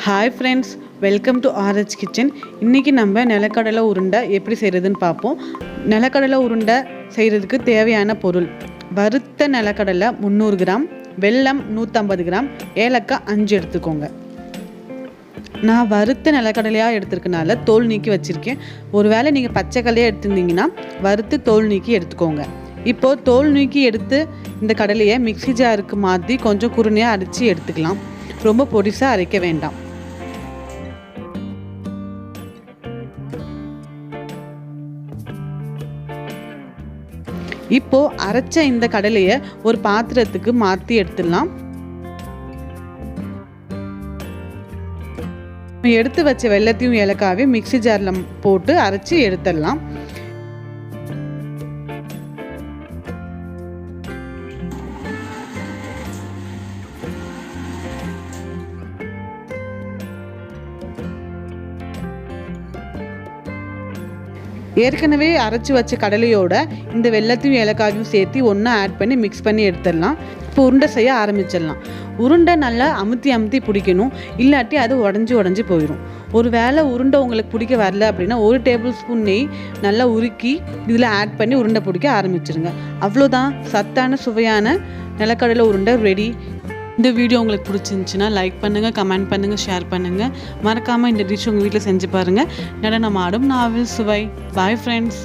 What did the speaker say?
Hi friends, welcome to RH kitchen. இன்றைக்கி நம்ம நிலக்கடலை உருண்டை எப்படி செய்கிறதுன்னு பார்ப்போம். நிலக்கடலை உருண்டை செய்கிறதுக்கு தேவையான பொருள்: வறுத்த நிலக்கடலை 300 கிராம், வெல்லம் 150 கிராம், ஏலக்காய் 5 எடுத்துக்கோங்க. நான் வறுத்த நிலக்கடலையாக எடுத்துருக்கனால தோல் நீக்கி வச்சுருக்கேன். ஒருவேளை நீங்கள் பச்சை கடலையாக எடுத்துருந்தீங்கன்னா வறுத்து தோல் நீக்கி எடுத்துக்கோங்க. இப்போது தோல் நீக்கி எடுத்து இந்த கடலையை மிக்ஸி ஜாருக்கு மாற்றி கொஞ்சம் குறுனையாக அரைச்சி எடுத்துக்கலாம். ரொம்ப பொடிசாக அரைக்க வேண்டாம். இப்போ அரைச்ச இந்த கடலையை ஒரு பாத்திரத்துக்கு மாற்றி எடுத்துடலாம். எடுத்து வச்ச வெல்லத்தையும் ஏலக்காவையும் மிக்ஸி ஜாரில் போட்டு அரைச்சி எடுத்துடலாம். ஏற்கனவே அரைச்சி வச்ச கடலையோட இந்த வெல்லத்தையும் ஏலக்காயும் சேர்த்து ஒன்றா ஆட் பண்ணி மிக்ஸ் பண்ணி எடுத்துடலாம். இப்போ உருண்டை செய்ய ஆரம்பிச்சிடலாம். உருண்டை நல்லா அமுத்தி பிடிக்கணும், இல்லாட்டி அது உடஞ்சி போயிடும். ஒரு வேளை உருண்டை உங்களுக்கு பிடிக்க வரல அப்படின்னா 1 டேபிள் ஸ்பூன் நெய் நல்லா உருக்கி இதில் ஆட் பண்ணி உருண்டை பிடிக்க ஆரம்பிச்சிருங்க. அவ்வளோதான், சத்தான சுவையான நிலக்கடலை உருண்டை ரெடி. இந்த வீடியோ உங்களுக்கு பிடிச்சிருந்துச்சின்னா லைக் பண்ணுங்கள், கமெண்ட் பண்ணுங்கள், ஷேர் பண்ணுங்கள். மறக்காமல் இந்த டிஷ் உங்கள் வீட்டில் செஞ்சு பாருங்கள். நடனம் ஆடும் நாவல் சுவை. Bye friends.